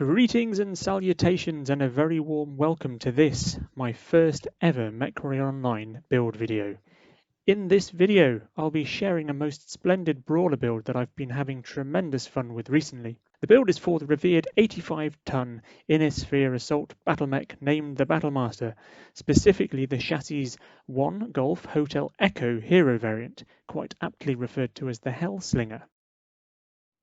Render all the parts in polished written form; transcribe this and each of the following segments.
Greetings and salutations and a very warm welcome to this, my first ever MechWarrior Online build video. In this video, I'll be sharing a most splendid brawler build that I've been having tremendous fun with recently. The build is for the revered 85-ton 𝗃𝗵𝗆 BattleMech named the Battlemaster, specifically the chassis 1 Golf Hotel Echo hero variant, quite aptly referred to as the Hellslinger.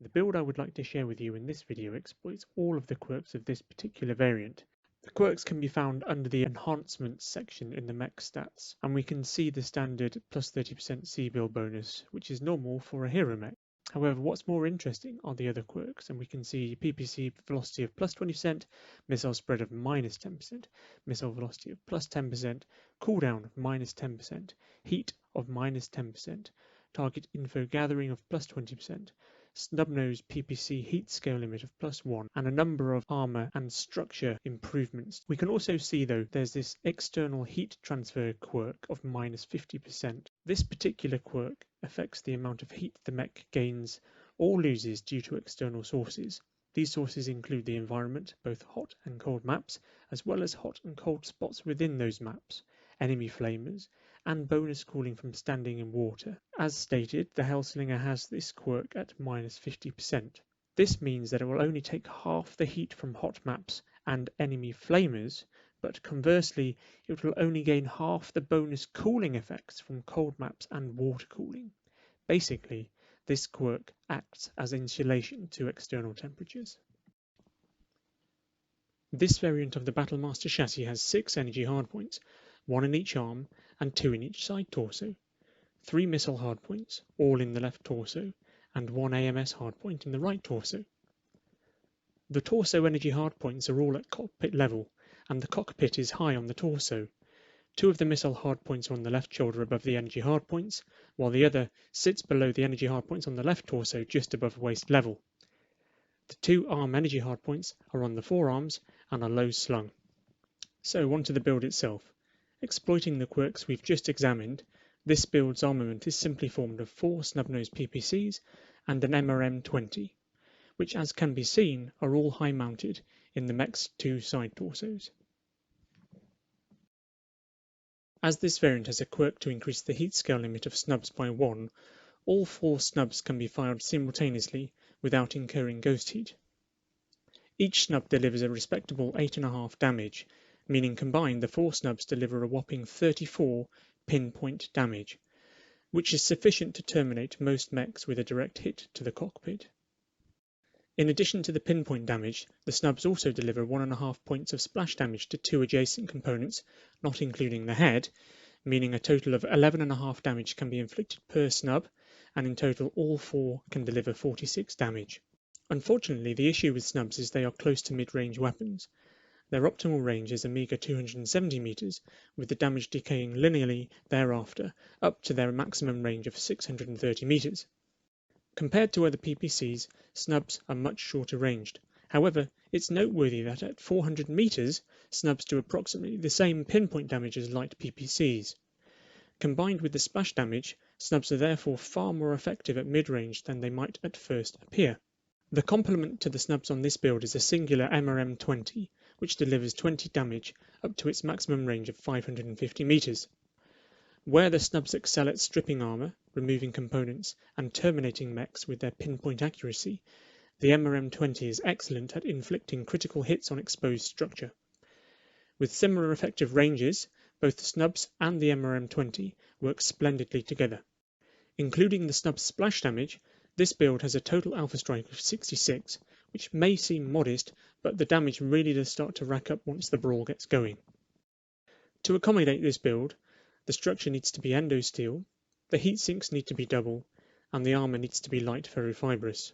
The build I would like to share with you in this video exploits all of the quirks of this particular variant. The quirks can be found under the enhancements section in the mech stats, and we can see the standard plus 30% cie_build bonus, which is normal for a hero mech. However, what's more interesting are the other quirks, and we can see PPC velocity of plus 20%, missile spread of minus 10%, missile velocity of plus 10%, cooldown of minus 10%, heat of minus 10%, target info gathering of plus 20%, snub-nose PPC heat scale limit of +1, and a number of armor and structure improvements. We can also see though there's this external heat transfer quirk of minus 50%. This particular quirk affects the amount of heat the mech gains or loses due to external sources. These sources include the environment, both hot and cold maps, as well as hot and cold spots within those maps, enemy flamers, and bonus cooling from standing in water. As stated, the Hellslinger has this quirk at minus 50%. This means that it will only take half the heat from hot maps and enemy flamers, but conversely, it will only gain half the bonus cooling effects from cold maps and water cooling. Basically, this quirk acts as insulation to external temperatures. This variant of the Battlemaster chassis has 6 energy hardpoints, 1 in each arm and 2 in each side torso, 3 missile hardpoints, all in the left torso, and 1 AMS hardpoint in the right torso. The torso energy hardpoints are all at cockpit level, and the cockpit is high on the torso. 2 of the missile hardpoints are on the left shoulder above the energy hardpoints, while the other sits below the energy hardpoints on the left torso just above waist level. The 2 arm energy hardpoints are on the forearms and are low slung. So on to the build itself. Exploiting the quirks we've just examined, this build's armament is simply formed of 4 snub-nose PPCs and an MRM-20, which as can be seen are all high-mounted in the mech's 2 side torsos. As this variant has a quirk to increase the heat scale limit of snubs by 1, all 4 snubs can be fired simultaneously without incurring ghost heat. Each snub delivers a respectable 8.5 damage, meaning combined the 4 snubs deliver a whopping 34 pinpoint damage, which is sufficient to terminate most mechs with a direct hit to the cockpit. In addition to the pinpoint damage, the snubs also deliver 1.5 points of splash damage to 2 adjacent components, not including the head, meaning a total of 11.5 damage can be inflicted per snub, and in total all 4 can deliver 46 damage. Unfortunately, the issue with snubs is they are close to mid-range weapons. Their optimal range is a meagre 270 meters, with the damage decaying linearly thereafter up to their maximum range of 630 meters. Compared to other PPCs, snubs are much shorter ranged. However, it's noteworthy that at 400 meters, snubs do approximately the same pinpoint damage as light PPCs. Combined with the splash damage, snubs are therefore far more effective at mid-range than they might at first appear. The complement to the snubs on this build is a singular MRM-20, which delivers 20 damage up to its maximum range of 550 meters. Where the snubs excel at stripping armor, removing components, and terminating mechs with their pinpoint accuracy, the MRM-20 is excellent at inflicting critical hits on exposed structure. With similar effective ranges, both the snubs and the MRM-20 work splendidly together. Including the snub's splash damage, this build has a total alpha strike of 66, which may seem modest, but the damage really does start to rack up once the brawl gets going. To accommodate this build, the structure needs to be endo steel, the heat sinks need to be double, and the armor needs to be light ferrofibrous.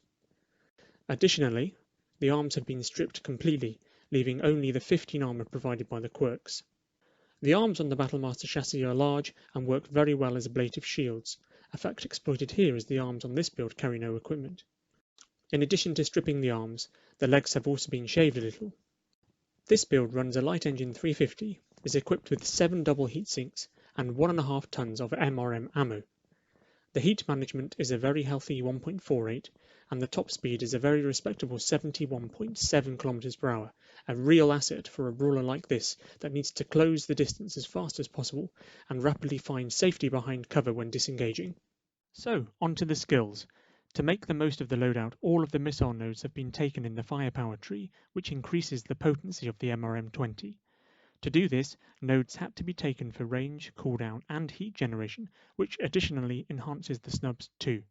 Additionally, the arms have been stripped completely, leaving only the 15 armor provided by the quirks. The arms on the Battlemaster chassis are large and work very well as ablative shields, a fact exploited here as the arms on this build carry no equipment. In addition to stripping the arms, the legs have also been shaved a little. This build runs a light engine 350, is equipped with 7 double heat sinks and 1.5 tons of MRM ammo. The heat management is a very healthy 1.48, and the top speed is a very respectable 71.7 km/h, a real asset for a brawler like this that needs to close the distance as fast as possible and rapidly find safety behind cover when disengaging. So, on to the skills. To make the most of the loadout, all of the missile nodes have been taken in the firepower tree, which increases the potency of the MRM-20. To do this, nodes had to be taken for range, cooldown, and heat generation, which additionally enhances the snubs too.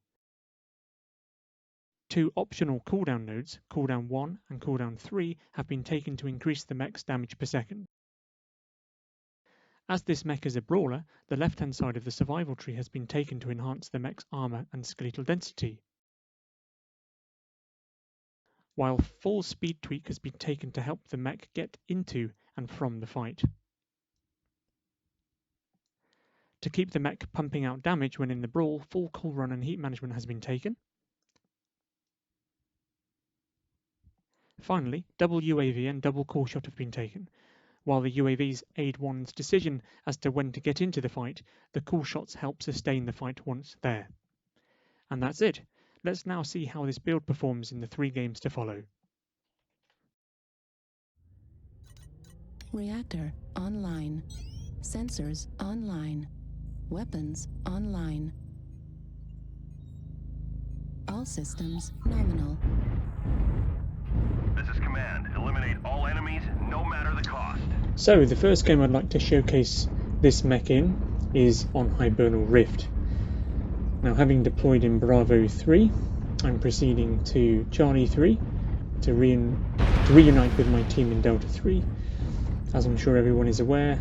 Two optional cooldown nodes, cooldown 1 and cooldown 3, have been taken to increase the mech's damage per second. As this mech is a brawler, the left-hand side of the survival tree has been taken to enhance the mech's armor and skeletal density, while full speed tweak has been taken to help the mech get into and from the fight. To keep the mech pumping out damage when in the brawl, full cool run and heat management has been taken. Finally, double UAV and double call shot have been taken. While the UAVs aid one's decision as to when to get into the fight, the cool shots help sustain the fight once there. And that's it. Let's now see how this build performs in the 3 games to follow. Reactor online. Sensors online. Weapons online. All systems nominal. This is Command. Eliminate all enemies, no matter the cost. So, the first game I'd like to showcase this mech in is on Hibernal Rift. Now, having deployed in Bravo 3, I'm proceeding to Charlie 3 to reunite with my team in Delta 3. As I'm sure everyone is aware,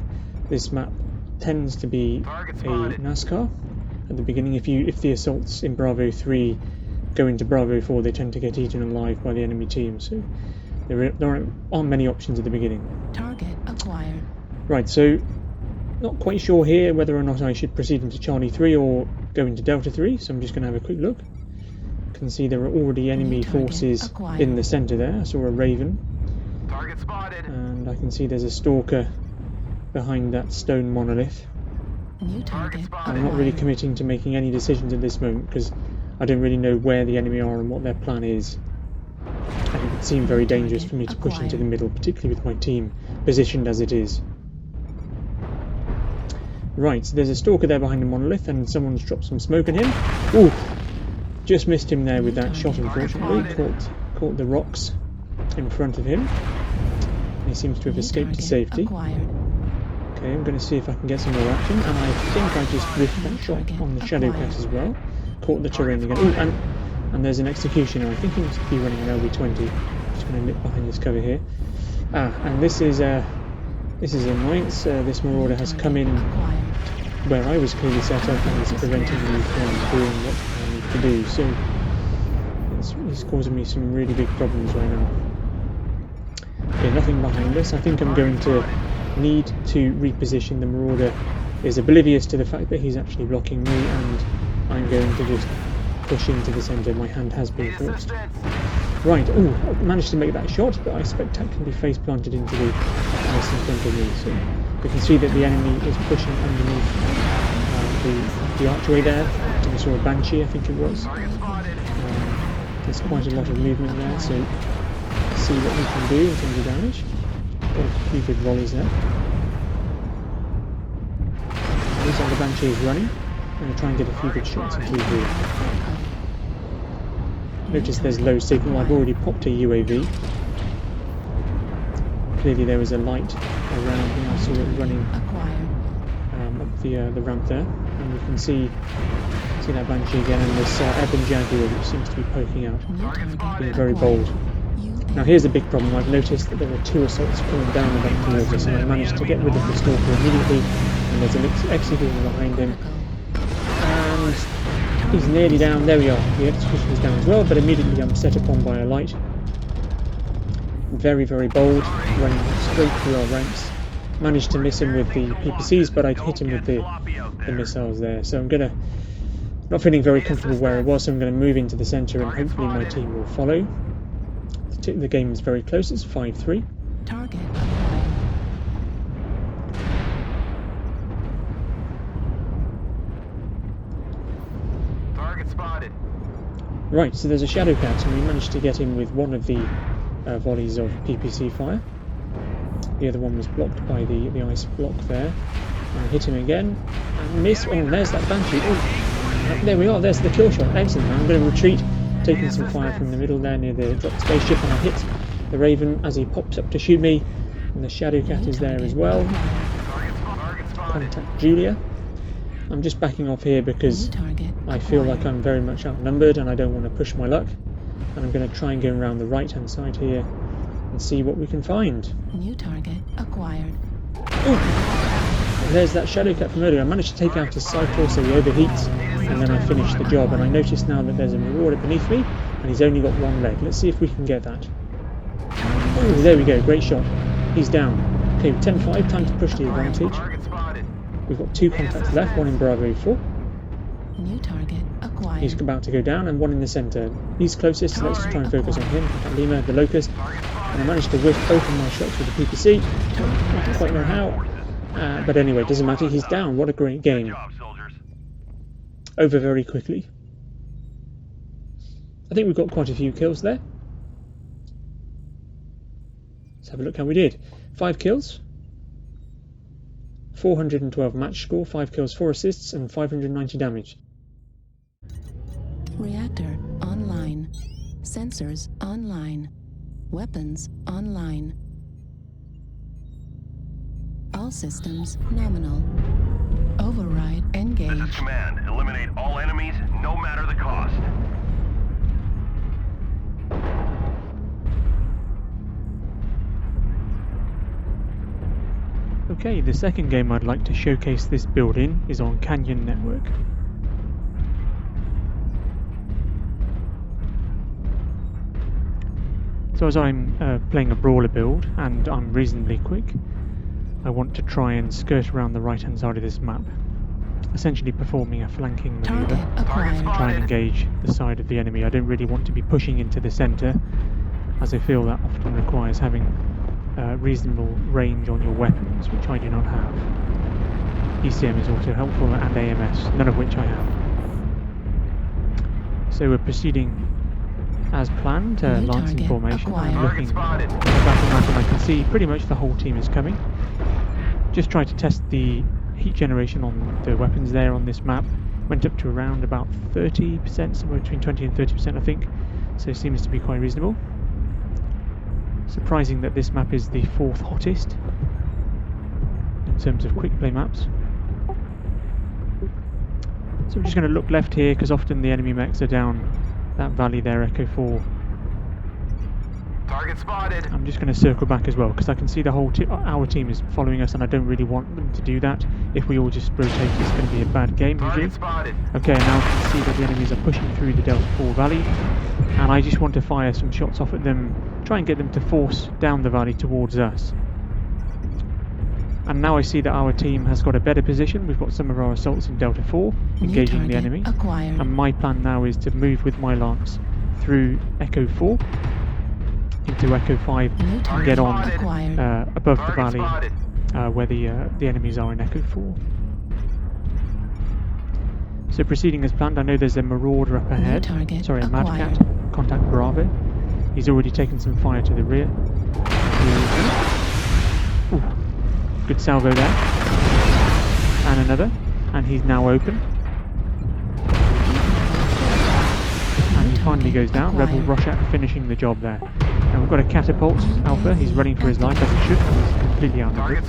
this map tends to be a NASCAR. At the beginning, if the assaults in Bravo 3 go into Bravo 4, they tend to get eaten alive by the enemy team, so there aren't many options at the beginning. Target acquired. Right, so not quite sure here whether or not I should proceed into Charlie 3 or go into Delta 3, so I'm just going to have a quick look. You can see there are already enemy forces in the centre there. I saw a Raven. Target spotted. And I can see there's a Stalker behind that stone monolith. New target. I'm not really committing to making any decisions at this moment because I don't really know where the enemy are and what their plan is. And it would seem very dangerous for me to push into the middle, particularly with my team positioned as it is. Right, so there's a Stalker there behind the monolith and someone's dropped some smoke on him. Ooh! Just missed him there with that shot, unfortunately. Caught the rocks in front of him. And he seems to have escaped to safety. Okay, I'm going to see if I can get some more action. And I think I just whiffed that shot on the 𝘄𝗶𝗆 as well. Caught the terrain again. Ooh, and there's an Executioner. I think he must be running an LB-20. Just going to nip behind this cover here. And this is annoyance. This Marauder has come in where I was clearly set up and is preventing me from doing what I need to do. So it's causing me some really big problems right now. Okay, nothing behind us. I think I'm going to need to reposition. The Marauder is oblivious to the fact that he's actually blocking me, and I'm going to just push into the centre. My hand has been forced. Right, ooh, I managed to make that shot, but I spectacularly face planted into the ice in front of me. So you can see that the enemy is pushing underneath the archway there. I saw a Banshee, I think it was. There's quite a lot of movement there, so let's see what we can do in terms of damage. Got a few good volleys there. Looks like the Banshee is running. I'm going to try and get a few good shots into here. Notice there's low signal. I've already popped a UAV. Clearly there was a light around and I saw it running up the ramp there. And you can see that Banshee again and this Ebon Jaguar which seems to be poking out. Being very bold. Now here's a big problem. I've noticed that there are 2 assaults coming down the back towards us, and I managed to get rid of the Stalker immediately, and there's an Executioner behind him. And he's nearly down. There we are. The Executioner is down as well, but immediately I'm set upon by a light. Very, very bold, running straight through our ranks. Managed to miss him with the PPCs, but I hit him with the missiles there. So I'm not feeling very comfortable where I was, so I'm going to move into the centre and hopefully my team will follow. The game is very close, it's 5-3. Target. Target spotted. Right, so there's a Shadowcat, and we managed to get him with one of the volleys of PPC fire. The other one was blocked by the ice block there. I hit him again, and miss. Oh, and there's that Banshee. Oh, there we are, there's the kill shot. Excellent. I'm going to retreat, taking some fire from the middle there near the dropped spaceship, and I hit the Raven as he pops up to shoot me. And the Shadowcat is there as well. Contact Julia. I'm just backing off here because I feel like I'm very much outnumbered and I don't want to push my luck. And I'm going to try and go around the right hand side here and see what we can find. New target acquired. Ooh. There's that Shadowcat from earlier. I managed to take out his cycle so he overheats, and then I finished the job. And I notice now that there's a Marauder beneath me and he's only got one leg. Let's see if we can get that. Oh, there we go, great shot. He's down. Okay, 10-5, time to push the advantage. We've got 2 contacts left, one in Bravo 4. New target acquired. He's about to go down, and one in the centre. He's closest, so let's try and focus on him. Lima, the Locust. And I managed to whiff both of my shots with the PPC. Don't quite know how. But anyway, doesn't matter, he's down. What a great game. Over very quickly. I think we've got quite a few kills there. Let's have a look how we did. 5 kills. 412 match score, 5 kills, 4 assists, and 590 damage. Reactor online. Sensors online. Weapons online. All systems nominal. Override engaged. This is command. Eliminate all enemies, no matter the cost. Okay, the second game I'd like to showcase this build in is on Canyon Network. So as I'm playing a brawler build and I'm reasonably quick, I want to try and skirt around the right hand side of this map, essentially performing a flanking maneuver to try and engage the side of the enemy. I don't really want to be pushing into the centre, as I feel that often requires having reasonable range on your weapons, which I do not have. ECM is also helpful, and AMS, none of which I have. So we're proceeding as planned, lancing formation. I'm looking at the battle map and I can see pretty much the whole team is coming. Just tried to test the heat generation on the weapons there on this map. Went up to around about 30%, somewhere between 20 and 30% I think, so it seems to be quite reasonable. Surprising that this map is the 4th hottest in terms of quick play maps. So we're just going to look left here because often the enemy mechs are down that valley there, Echo 4. Target spotted. I'm just going to circle back as well because I can see the whole our team is following us and I don't really want them to do that. If we all just rotate, it's going to be a bad game usually. Okay, now I can see that the enemies are pushing through the Delta 4 valley, and I just want to fire some shots off at them, try and get them to force down the valley towards us. And now I see that our team has got a better position. We've got some of our assaults in Delta 4 engaging the enemy, and my plan now is to move with my lance through Echo 4 into Echo 5 and get on above the valley where the enemies are in Echo 4. So proceeding as planned. I know there's a Marauder up ahead, sorry, a Mad Cat, contact Bravo. He's already taken some fire to the rear. Ooh, good salvo there. And another, and he's now open. And he finally goes down. Rebel Rorschach finishing the job there. And we've got a 𝘃𝗶𝗆 He's running for his life as he should. He's completely outnumbered.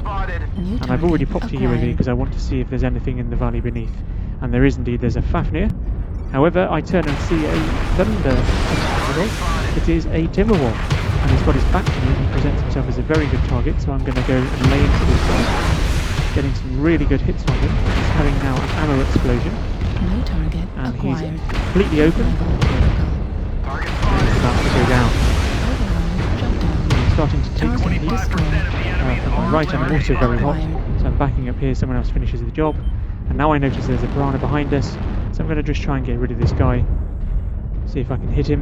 And I've already popped a UAV because I want to see if there's anything in the valley beneath. And there is indeed. There's a 𝗃. However, I turn and see a thunder. It is a 𝗃𝗆𝗆, and he's got his back to me. He presents himself as a very good target, so I'm going to go and lay into this guy, getting some really good hits on him. He's having now an ammo explosion, and he's completely open. And he's about to go down. I'm starting to take some heat from my right, and I'm also very hot, so I'm backing up here. Someone else finishes the job, and now I notice there's a piranha behind us, so I'm going to just try and get rid of this guy. See if I can hit him.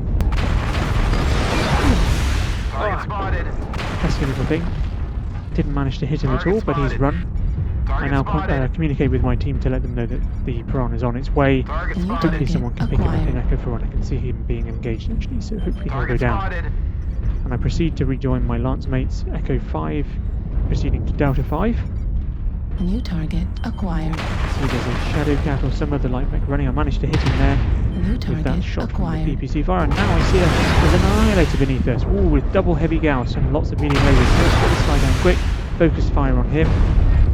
Pesky little thing. Didn't manage to hit him at all, but he's run. I now communicate with my team to let them know that the piranha is on its way. Hopefully someone can pick him up in 𝗃𝗄𝗆, and I can see him being engaged actually, so hopefully he'll go down. And I proceed to rejoin my lance mates, 𝗃𝗄𝗆, proceeding to 𝗃𝗆. New target acquired. See, there's a 𝗃𝗆𝗆 or some other light mech running. I managed to hit him there with that shot acquired. from the PPC fire, and now I see there's an annihilator beneath us. Ooh, with double heavy gauss and lots of medium lasers. Let's get this guy down quick. Focus fire on him.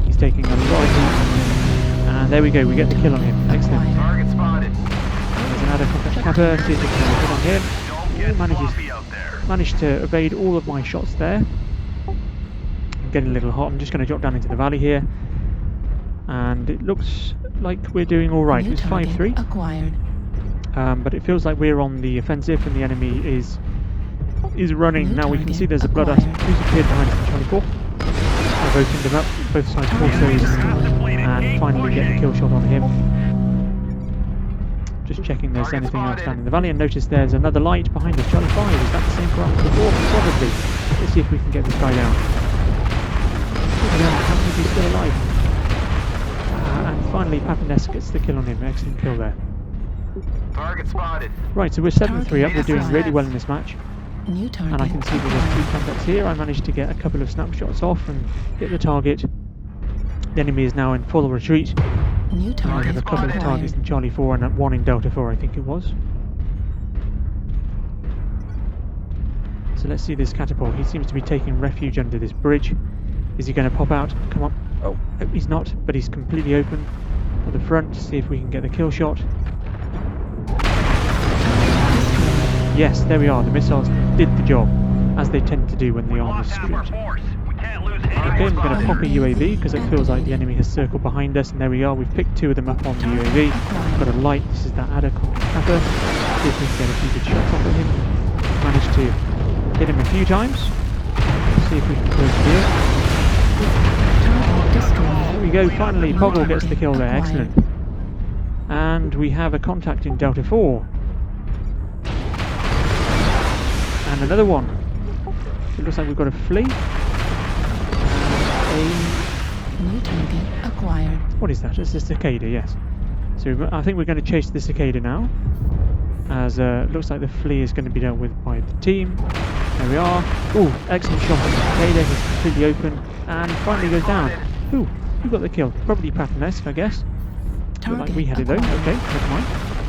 He's taking a lot of heat. And there we go, we get the kill on him. Excellent. Target spotted. There's another 𝗃𝗆𝗆. See if we can get a hit on him. Managed to evade all of my shots there. I'm getting a little hot. I'm just going to drop down into the valley here. And it looks like we're doing alright. It's 5-3. Acquired. But it feels like we're on the offensive and the enemy is running. Now we can see there's a blood asp who's appeared behind us in 𝗃𝗆𝗆. I've opened him up, both sides torsos, and finally get the kill shot on him. Just checking there's anything else down in the valley, and notice there's another light behind us. 𝗃𝗆𝗆, is that the same for us before? Probably. Let's see if we can get this guy down. How many he's still alive? And finally 𝗃𝗆𝗆 gets the kill on him. Excellent kill there. Target spotted. Right, so we're 7-3 up. We're doing really well in this match. New target. And I can see that there's 2 contacts here. I managed to get a couple of snapshots off and hit the target. The enemy is now in full retreat. New target. I have a couple of targets in �charlie 4 and one in 𝗃𝗆4, I think it was. So let's see this catapult. He seems to be taking refuge under this bridge. Is he going to pop out? Come on. Oh, he's not, but he's completely open at the front. See if we can get the kill shot. Yes, there we are. The missiles did the job, as they tend to do when the arm is stripped. Okay, I'm going to pop a UAV because it feels like the enemy has circled behind us, and there we are. We've picked 2 of them up on the UAV. Got a light. This is that 𝗃𝗆𝗆. See if we can get a few good shots off of him. Managed to hit him a few times. See if we can close here. There we go. Finally, 𝗃𝗆𝗆 gets the kill there. Excellent. And we have a contact in 𝗃𝗆4. And another one. It looks like we've got a flea. New target acquired. What is that? It's a 𝗃𝗍𝗆, yes. So I think we're going to chase the 𝗃𝗍𝗆 now. As looks like the flea is going to be dealt with by the team. There we are. Ooh, excellent shot on the 𝗃𝗍𝗆. He's completely open. And finally goes down. Who got the kill? Probably 𝗃𝗆𝗆, I guess. Looked like we had it though. Okay, never mind.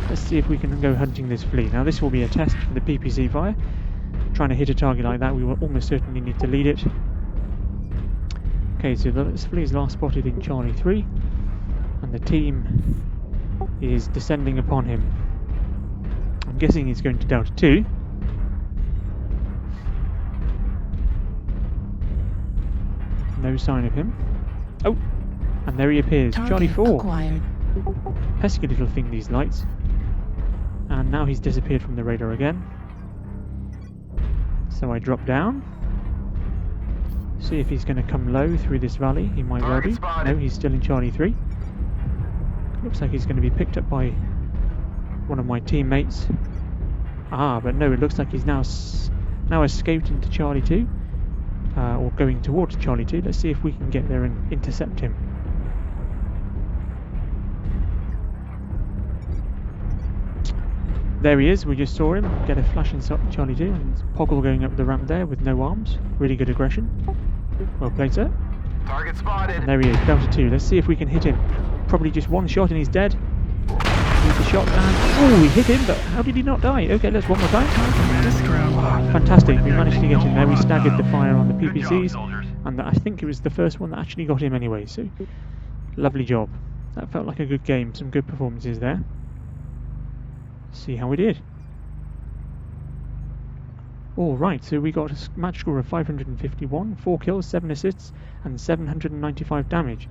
Let's see if we can go hunting this flea. Now this will be a test for the PPC fire. Trying to hit a target like that, we will almost certainly need to lead it. Okay, so this flea is last spotted in �charlie 3, and the team is descending upon him. I'm guessing he's going to 𝗃𝗆2. No sign of him. Oh, and there he appears. �charlie 4. Acquired. Pesky little thing, these lights. And now he's disappeared from the radar again. So I drop down. See if he's going to come low through this valley. He might well be. No, he's still in �charlie 3. Looks like he's going to be picked up by one of my teammates. Ah, but no, it looks like he's now escaped into �charlie 2. Or going towards �charlie 2. Let's see if we can get there and intercept him. There he is, we just saw him get a flash in �charlie 2, and 𝗃𝗆𝗆 going up the ramp there with no arms. Really good aggression. Well played, sir. Target spotted. And there he is, 𝗃𝗆2. Let's see if we can hit him. Probably just one shot and he's dead. With the shot, and oh, we hit him, but how did he not die? Okay, let's one more time. Oh, fantastic, we managed to get him there. We staggered the fire on the PPCs, and I think it was the first one that actually got him anyway, so lovely job. That felt like a good game, some good performances there. See how we did. Alright, so we got a match score of 551, 4 kills, 7 assists, and 795 damage.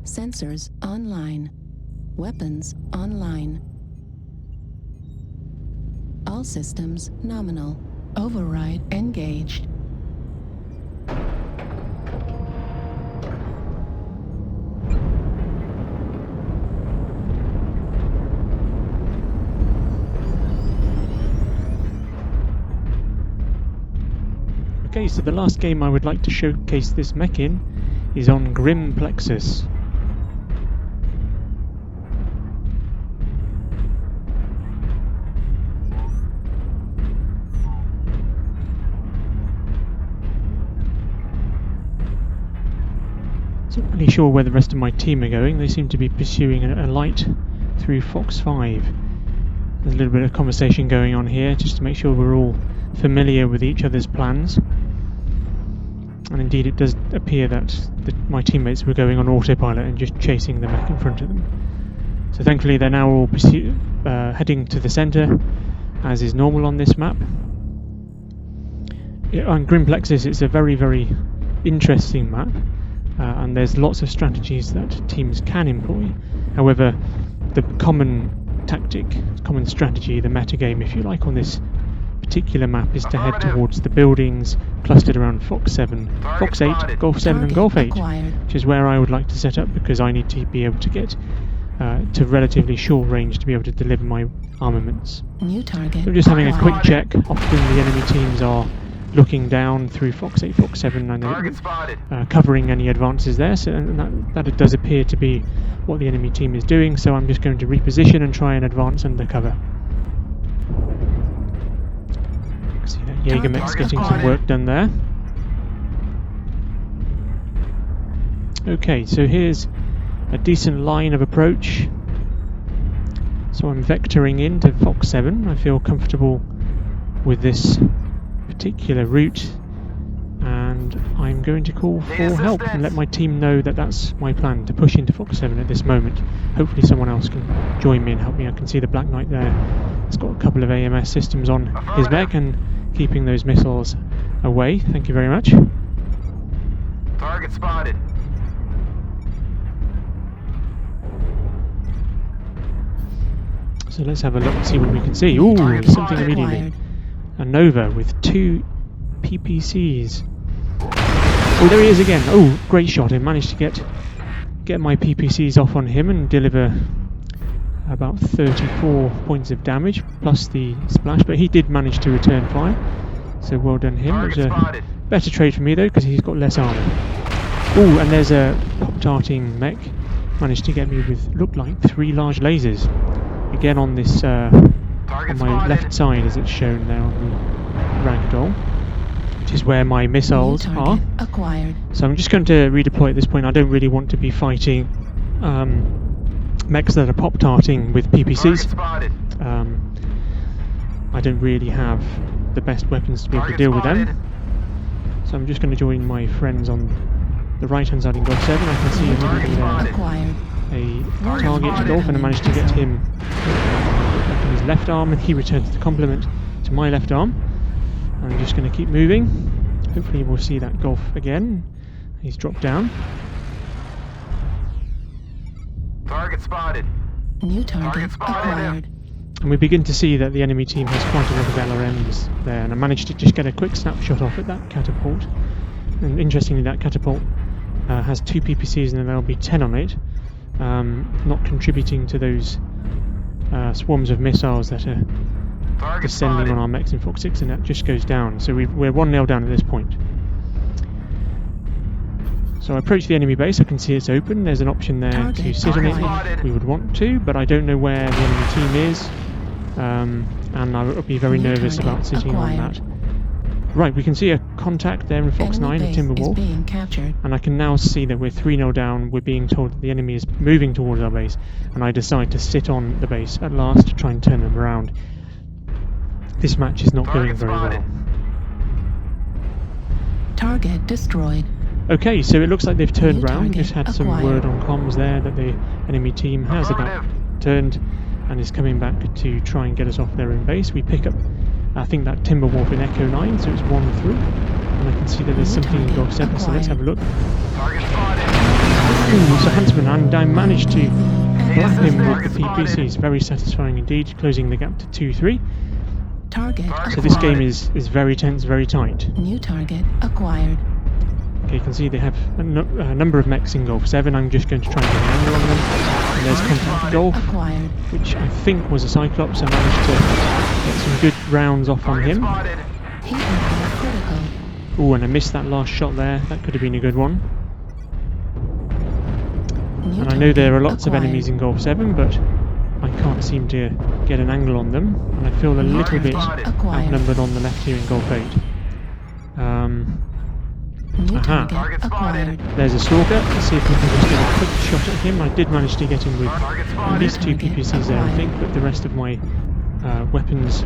Sensors online. Weapons online. All systems nominal. Override engaged. Okay, so the last game I would like to showcase this mech in is on Grim Plexus. Not really sure where the rest of my team are going. They seem to be pursuing a light through Fox 5. There's a little bit of conversation going on here just to make sure we're all familiar with each other's plans. And indeed it does appear that my teammates were going on autopilot and just chasing the mech in front of them. So thankfully they're now all heading to the centre, as is normal on this map. On Grim Plexus it's a very, very interesting map. And there's lots of strategies that teams can employ. However, the common tactic, common strategy, the metagame if you like on this particular map is to head towards the buildings clustered around Fox 7, Fox 8, Golf 7 and Golf 8, which is where I would like to set up because I need to be able to get to relatively short range to be able to deliver my armaments. New target. So I'm just having a quick check. Often the enemy teams are looking down through Fox 8, Fox 7 and covering any advances there, so that it does appear to be what the enemy team is doing, so I'm just going to reposition and try and advance under cover. See that 𝗃𝗵𝗆 getting some work done there. Okay, so here's a decent line of approach. So I'm vectoring into Fox 7. I feel comfortable with this particular route, and I'm going to call for help and let my team know that that's my plan, to push into Fox 7 at this moment. Hopefully someone else can join me and help me. I can see the Black Knight there. He's got a couple of AMS systems on his mech and keeping those missiles away. Thank you very much. Target spotted. So let's have a look and see what we can see. Ooh, something immediately. A Nova with 2 PPCs. Oh, there he is again. Oh, great shot. I managed to get my PPCs off on him and deliver about 34 points of damage plus the splash, but he did manage to return fire, so well done him. It was a better trade for me though because he's got less armor. Oh, and there's a pop-tarting mech. Managed to get me with, looked like 3 large lasers. Again on this on my left side, as it's shown there on the ragdoll, which is where my missiles are. Acquired. So I'm just going to redeploy at this point. I don't really want to be fighting mechs that are pop-tarting with PPCs. I don't really have the best weapons to be able to deal with them. So I'm just going to join my friends on the right-hand side in Golf 7. I can see immediately there a target Golf, and I managed to get him in his left arm, and he returns the compliment to my left arm. I'm just going to keep moving. Hopefully we'll see that Golf again. He's dropped down. Target spotted. New target acquired. And we begin to see that the enemy team has quite a lot of LRMs there, and I managed to just get a quick snapshot off at that catapult. And interestingly, that catapult has 2 PPCs and an LB-10 on it, not contributing to those swarms of missiles that are descending on our mechs in Fox 6, and that just goes down. So we're 1-0 down at this point. So I approach the enemy base. I can see it's open. There's an option there to sit on it if we would want to, but I don't know where the enemy team is, and I would be very nervous about sitting on that. Right, we can see a contact there in Fox 9, a 𝗃𝗵𝗆, and I can now see that we're 3-0 down. We're being told that the enemy is moving towards our base, and I decide to sit on the base at last to try and turn them around. This match is not going very well. Target destroyed. Okay, so it looks like they've turned round. Just had some word on comms there that the enemy team has about turned and is coming back to try and get us off their own base. We pick up, I think, that 𝗃𝗵𝗆 in Echo 9, so it's 1-3. And I can see that there's something in Golf 7, so let's have a look. Ooh, so Huntsman, and I managed to black him with the PPCs. Very satisfying indeed, closing the gap to 2-3. So this game is very tense, very tight. New target acquired. Okay, you can see they have a number of mechs in Golf 7. I'm just going to try and get an angle on them. And there's contact Golf, which I think was a Cyclops. I managed to get some good rounds off on him. Oh, and I missed that last shot there. That could have been a good one. And I know there are lots of enemies in 𝗃𝗵𝗆, but I can't seem to get an angle on them, and I feel a little bit outnumbered on the left here in 𝗃𝗃𝗆. Aha! There's a stalker. Let's see if we can just get a quick shot at him. I did manage to get him with at least 2 PPCs there, I think, but the rest of my weapons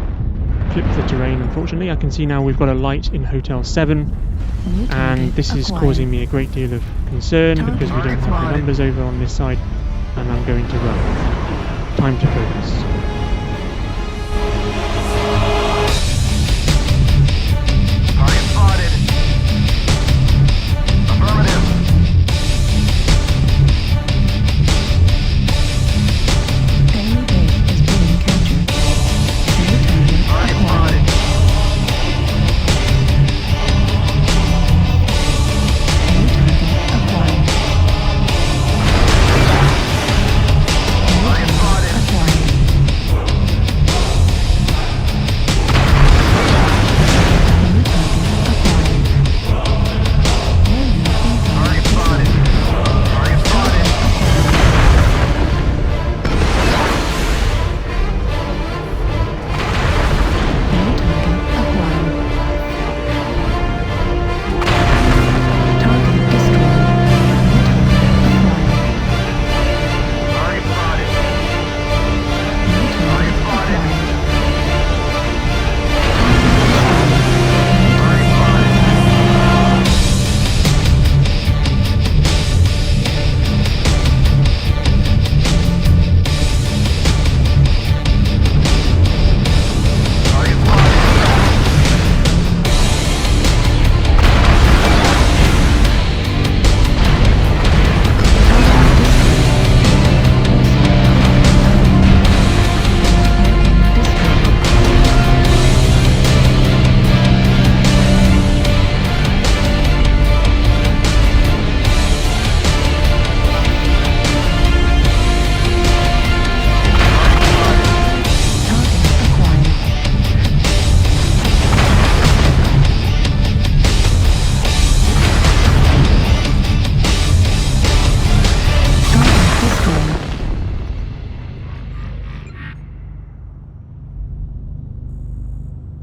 clipped the terrain, unfortunately. I can see now we've got a light in Hotel 7, and this is causing me a great deal of concern because we don't have the numbers over on this side, and I'm going to run. Time to focus.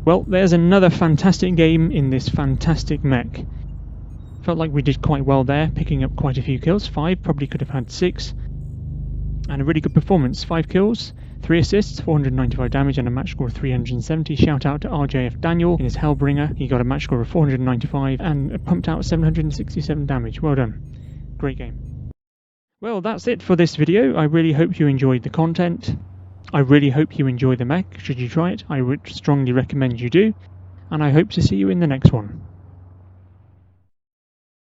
Well, there's another fantastic game in this fantastic mech. Felt like we did quite well there, picking up quite a few kills. 5, probably could have had 6. And a really good performance. 5 kills, 3 assists, 495 damage and a match score of 370. Shout out to 𝗃𝗵𝗆𝗍𝗆 in his 𝗃𝗆bringer. He got a match score of 495 and pumped out 767 damage. Well done. Great game. Well, that's it for this video. I really hope you enjoyed the content. I really hope you enjoy the mech. Should you try it, I would strongly recommend you do. And I hope to see you in the next one.